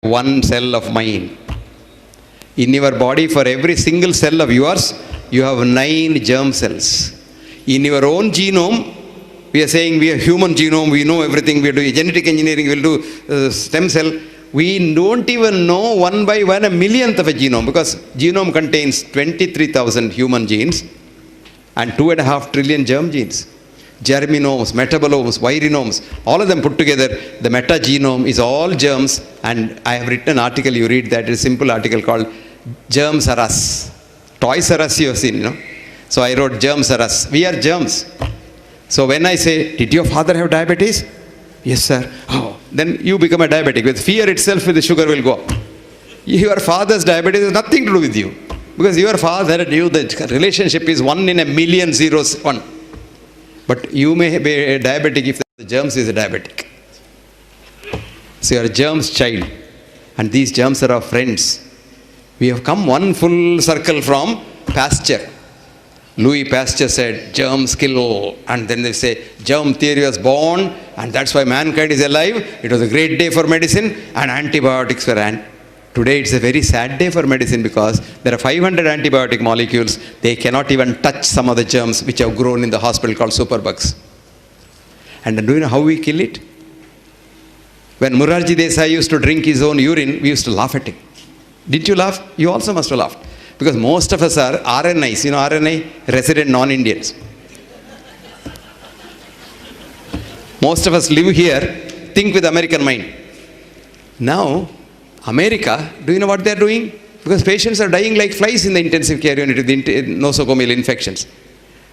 one cell of mine. In your body, for every single cell of yours, you have 9 germ cells. In your own genome, we are saying we are human genome, we know everything, we do genetic engineering, we will do stem cell. We don't even know one by one a millionth of a genome, because genome contains 23,000 human genes and 2.5 trillion germ genes. Germinomes, metabolomes, virinomes, all of them put together, the metagenome is all germs. And I have written an article, you read that, it's a simple article called Germs Are Us. Toys Are Us you have seen, you know. So I wrote Germs Are Us. We are germs. So when I say, did your father have diabetes? Yes, sir. Oh, then you become a diabetic. With fear itself, the sugar will go up. Your father's diabetes has nothing to do with you. Because your father knew the relationship is 1 in a million zeros, 1. But you may be a diabetic if the germs is a diabetic. So you are a germ's child. And these germs are our friends. We have come one full circle from Pasteur. Louis Pasteur said, germs kill. And then they say, germ theory was born. And that's why mankind is alive. It was a great day for medicine. And antibiotics were Today it's a very sad day for medicine, because there are 500 antibiotic molecules. They cannot even touch some of the germs which have grown in the hospital called superbugs. And do you know how we kill it? When Morarji Desai used to drink his own urine, we used to laugh at him. Did you laugh? You also must have laughed. Because most of us are RNIs. You know RNI? Resident non-Indians. Most of us live here, think with American mind. Now, America, do you know what they are doing? Because patients are dying like flies in the intensive care unit with nosocomial infections.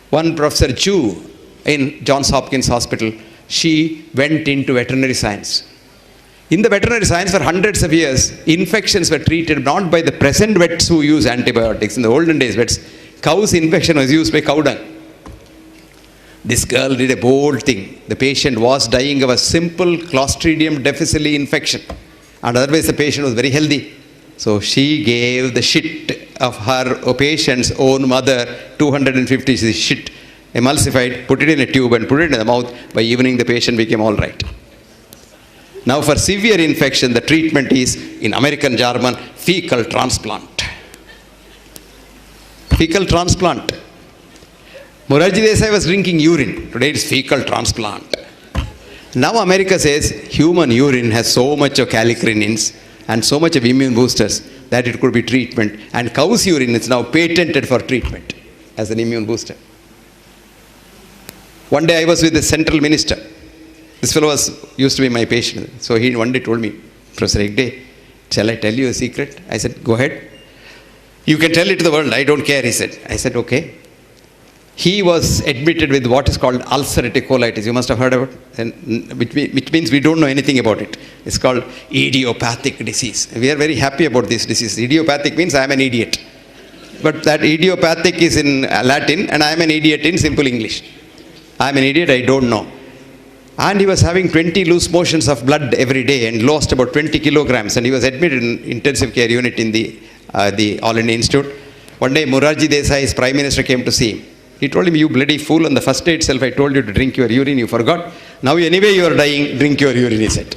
One Professor Chu in Johns Hopkins Hospital, she went into veterinary science. In the veterinary science for hundreds of years, infections were treated not by the present vets who use antibiotics. In the olden days, vets, cow's infection was used by cow dung. This girl did a bold thing. The patient was dying of a simple Clostridium difficile infection. And otherwise the patient was very healthy. So she gave the shit of her patient's own mother, 250 shit, emulsified, put it in a tube and put it in the mouth. By evening the patient became all right. Now for severe infection, the treatment is, in American jargon, fecal transplant. Fecal transplant. Morarji Desai was drinking urine. Today it's fecal transplant. Now America says human urine has so much of kallikreins and so much of immune boosters that it could be treatment. And cow's urine is now patented for treatment as an immune booster. One day I was with the central minister. This fellow used to be my patient. So he one day told me, Professor Hegde, shall I tell you a secret? I said, go ahead. You can tell it to the world, I don't care, he said. I said, okay. He was admitted with what is called ulcerative colitis. You must have heard of it, which means we don't know anything about it. It's called idiopathic disease. We are very happy about this disease. Idiopathic means I am an idiot. But that idiopathic is in Latin and I am an idiot in simple English. I am an idiot, I don't know. And he was having 20 loose motions of blood every day and lost about 20 kilograms. And he was admitted in intensive care unit in the All India Institute. One day Morarji Desai's Prime Minister came to see him. He told him, you bloody fool, on the first day itself I told you to drink your urine, you forgot. Now anyway you are dying, drink your urine, he said.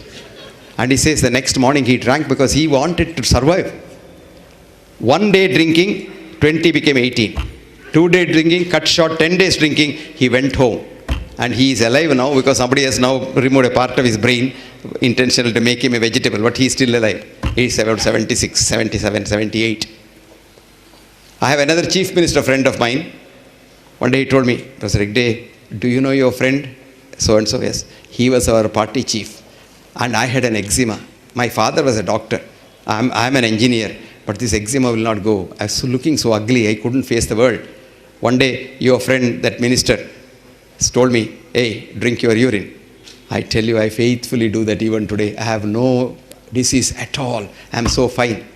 And he says the next morning he drank because he wanted to survive. 1 day drinking, 20 became 18. 2 day drinking, cut short, 10 days drinking, he went home. And he is alive now because somebody has now removed a part of his brain, intentional to make him a vegetable, but he is still alive. He is about 76, 77, 78. I have another chief minister friend of mine. One day he told me, Professor Hegde, do you know your friend so-and-so? Yes. He was our party chief. And I had an eczema. My father was a doctor. I'm an engineer. But this eczema will not go. I was looking so ugly, I couldn't face the world. One day, your friend, that minister, told me, hey, drink your urine. I tell you, I faithfully do that even today. I have no disease at all. I'm so fine.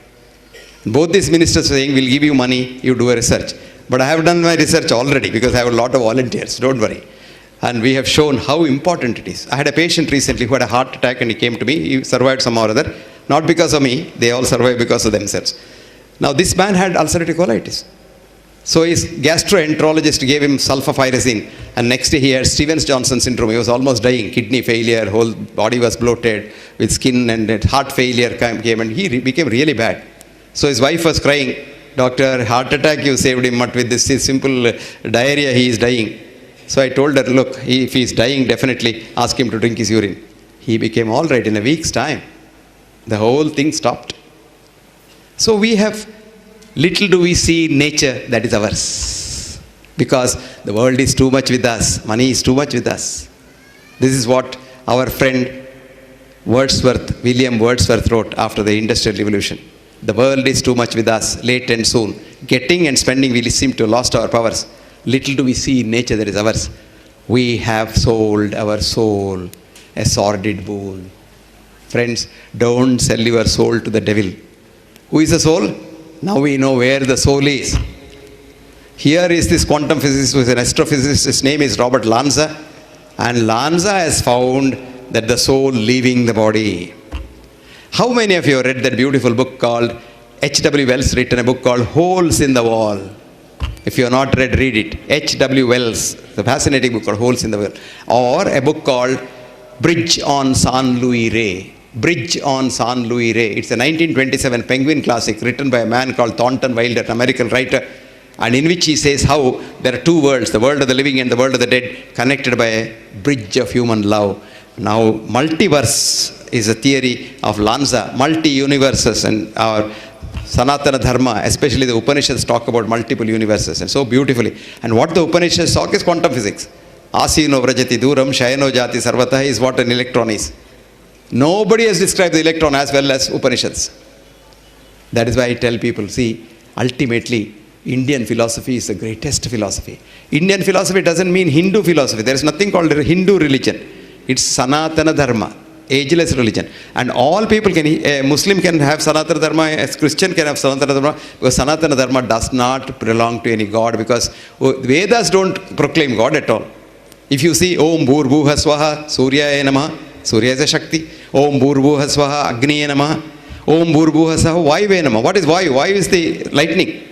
Both these ministers are saying, we'll give you money, you do a research. But I have done my research already because I have a lot of volunteers, don't worry. And we have shown how important it is. I had a patient recently who had a heart attack and he came to me. He survived somehow or other. Not because of me, they all survived because of themselves. Now this man had ulcerative colitis. So his gastroenterologist gave him sulfapyrazine, and next day he had Stevens-Johnson syndrome. He was almost dying, kidney failure, whole body was bloated with skin, and heart failure came, and he became really bad. So his wife was crying, "Doctor, heart attack you saved him, but with this simple diarrhea he is dying." So I told her, "Look, if he is dying, definitely ask him to drink his urine." He became all right in a week's time. The whole thing stopped. So we have, little do we see nature that is ours. Because the world is too much with us. Money is too much with us. This is what our friend Wordsworth, William Wordsworth wrote after the Industrial Revolution. The world is too much with us, late and soon. Getting and spending, we seem to have lost our powers. Little do we see in nature that is ours. We have sold our soul, a sordid boon. Friends, don't sell your soul to the devil. Who is the soul? Now we know where the soul is. Here is this quantum physicist who is an astrophysicist. His name is Robert Lanza. And Lanza has found that the soul leaving the body. How many of you have read that beautiful book called, H.W. Wells written a book called Holes in the Wall? If you have not read, read it. H.W. Wells, the fascinating book called Holes in the Wall. Or a book called Bridge on San Luis Rey. Bridge on San Luis Rey. It's a 1927 Penguin classic written by a man called Thornton Wilder, an American writer, and in which he says how there are two worlds, the world of the living and the world of the dead, connected by a bridge of human love. Now, multiverse is a theory of Lanza, multi-universes, and our Sanatana Dharma, especially the Upanishads, talk about multiple universes, and so beautifully. And what the Upanishads talk is quantum physics. Asino vrajati duram shayano jati sarvataha is what an electron is. Nobody has described the electron as well as Upanishads. That is why I tell people, see, ultimately, Indian philosophy is the greatest philosophy. Indian philosophy doesn't mean Hindu philosophy. There is nothing called Hindu religion. It's Sanatana Dharma, ageless religion. And all people can, a Muslim can have Sanatana Dharma, a Christian can have Sanatana Dharma, because Sanatana Dharma does not belong to any God, because Vedas don't proclaim God at all. If you see Om Bhurbuha Swaha Suryaya Namaha, Surya is a Shakti. Om Bhurbuha Swaha Agniya Namaha. Om Bhurbuha Swaha Vayuve Namaha. What is Vayu? Vayu is the lightning.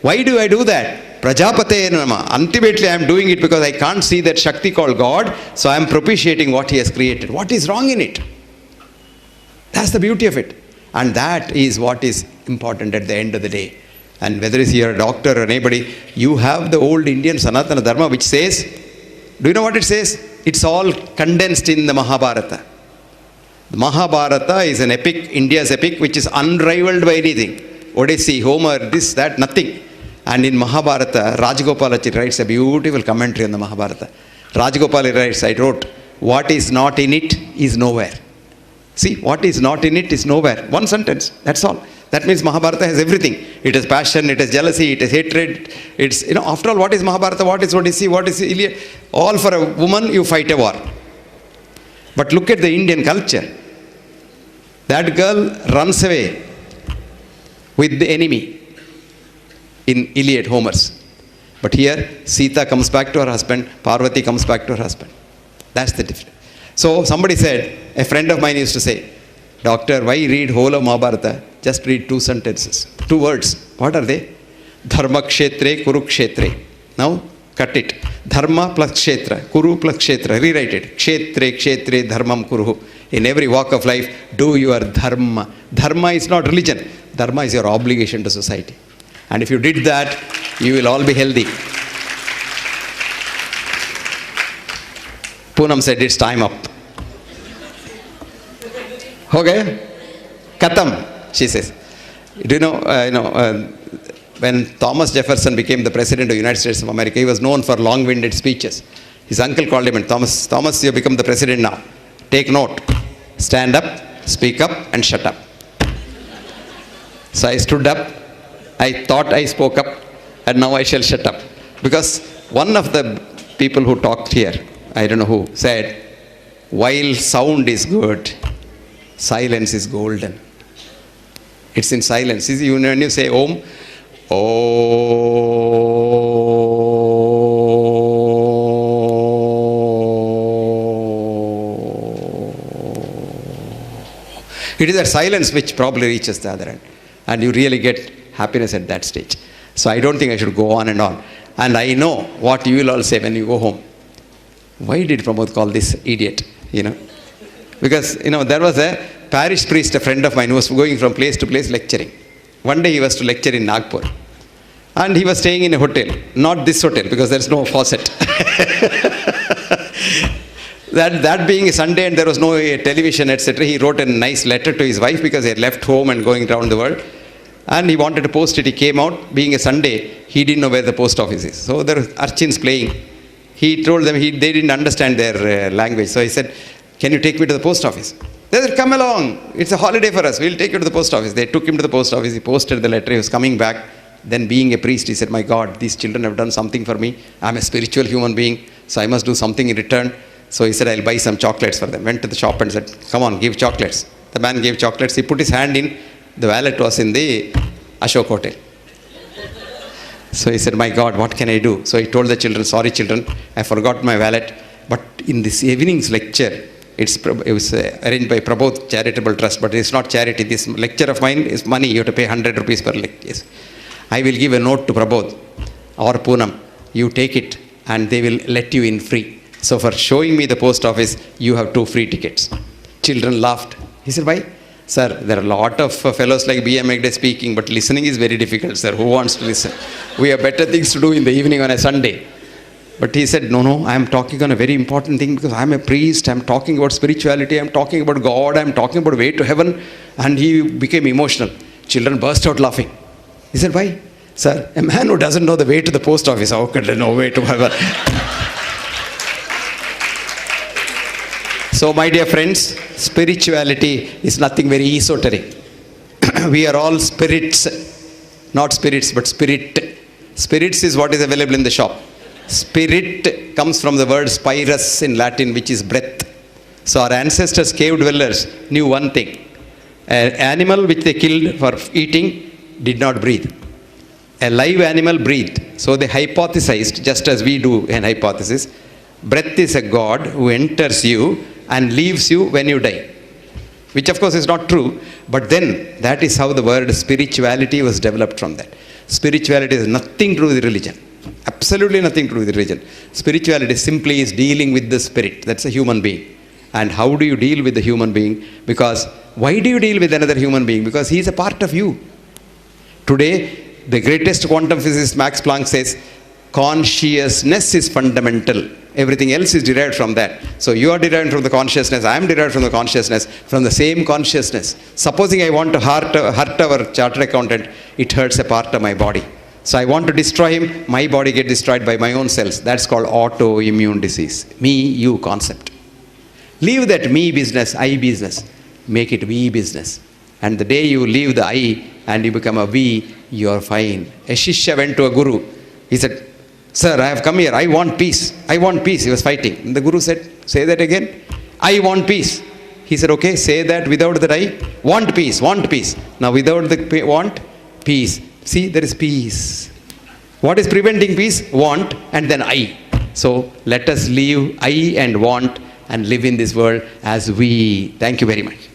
Why do I do that? Prajapate Namaha. Ultimately I am doing it because I can't see that Shakti called God, so I am propitiating what He has created. What is wrong in it? That's the beauty of it. And that is what is important at the end of the day. And whether it's you're a doctor or anybody, you have the old Indian Sanatana Dharma which says, do you know what it says? It's all condensed in the Mahabharata. The Mahabharata is an epic, India's epic, which is unrivaled by anything. Odyssey, Homer, this, that, nothing. And in Mahabharata, Rajagopalachi writes a beautiful commentary on the Mahabharata. Rajagopal writes, I wrote, what is not in it is nowhere. See, what is not in it is nowhere. One sentence, that's all. That means Mahabharata has everything. It has passion, it has jealousy, it has hatred. It's, after all, what is Mahabharata, what is Odyssey, what is Iliad? All for a woman, you fight a war. But look at the Indian culture. That girl runs away with the enemy in Iliad, Homer's. But here, Sita comes back to her husband, Parvati comes back to her husband. That's the difference. So somebody said, a friend of mine used to say, Doctor, why read whole of Mahabharata? Just read two sentences, two words. What are they? Dharma kshetre, kuru kshetre. Now, cut it. Dharma plus kshetra, kuru plus kshetra. Rewrite it. Kshetre, kshetre, dharmam kuruhu. In every walk of life, do your dharma. Dharma is not religion. Dharma is your obligation to society. And if you did that, you will all be healthy. Poonam said, it's time up. Okay? Katam, she says. Do you know, when Thomas Jefferson became the president of the United States of America, he was known for long-winded speeches. His uncle called him, and Thomas, you have become the president now. Take note. Stand up, speak up, and shut up. So I stood up. I thought I spoke up, and now I shall shut up. Because one of the people who talked here, I don't know who, said, while sound is good, silence is golden. It's in silence. When you say Om, it is that silence which probably reaches the other end. And you really get happiness at that stage. So I don't think I should go on and on. And I know what you will all say when you go home. Why did Pramod call this idiot? Because, there was a parish priest, a friend of mine, who was going from place to place lecturing. One day he was to lecture in Nagpur. And he was staying in a hotel. Not this hotel, because there's no faucet. That being a Sunday and there was no television, etc., he wrote a nice letter to his wife because he had left home and going around the world. And he wanted to post it. He came out, being a Sunday, he didn't know where the post office is. So there were urchins playing. He told them they didn't understand their language. So he said, can you take me to the post office? They said, come along. It's a holiday for us. We'll take you to the post office. They took him to the post office. He posted the letter. He was coming back. Then being a priest, he said, my God, these children have done something for me. I'm a spiritual human being, so I must do something in return. So he said, I'll buy some chocolates for them. Went to the shop and said, come on, give chocolates. The man gave chocolates. He put his hand in. The wallet was in the Ashok Hotel. So he said, my God, what can I do? So he told the children, sorry children, I forgot my wallet. But in this evening's lecture, it was arranged by Prabodh Charitable Trust, but it's not charity. This lecture of mine is money. You have to pay 100 rupees per lecture. Yes. I will give a note to Prabodh or Poonam. You take it and they will let you in free. So for showing me the post office, you have 2 free tickets. Children laughed. He said, why? Sir, there are a lot of fellows like B.M. Hegde speaking, but listening is very difficult, sir. Who wants to listen? We have better things to do in the evening on a Sunday. But he said, no, I am talking on a very important thing because I am a priest. I am talking about spirituality. I am talking about God. I am talking about way to heaven. And he became emotional. Children burst out laughing. He said, why? Sir, a man who doesn't know the way to the post office, how could he know way to heaven? So, my dear friends, spirituality is nothing very esoteric. We are all spirits, not spirits, but spirit. Spirits is what is available in the shop. Spirit comes from the word spirus in Latin, which is breath. So, our ancestors, cave dwellers, knew one thing. An animal which they killed for eating did not breathe. A live animal breathed. So, they hypothesized, just as we do an hypothesis, breath is a God who enters you and leaves you when you die, which of course is not true, but then that is how the word spirituality was developed from that. Spirituality has nothing to do with religion, absolutely nothing to do with religion. Spirituality simply is dealing with the spirit, that's a human being. And how do you deal with the human being? Because why do you deal with another human being? Because he is a part of you. Today, the greatest quantum physicist Max Planck says, consciousness is fundamental. Everything else is derived from that. So you are derived from the consciousness, I am derived from the consciousness, from the same consciousness. Supposing I want to hurt our chartered accountant, it hurts a part of my body. So I want to destroy him, my body gets destroyed by my own cells. That's called autoimmune disease. Me, you concept. Leave that me business, I business. Make it we business. And the day you leave the I and you become a we, you are fine. A Shishya went to a guru. He said, sir, I have come here. I want peace. I want peace. He was fighting. And the guru said, say that again. I want peace. He said, okay, say that without the I. Want peace. Want peace. Now without the want, peace. See, there is peace. What is preventing peace? Want and then I. So let us leave I and want and live in this world as we. Thank you very much.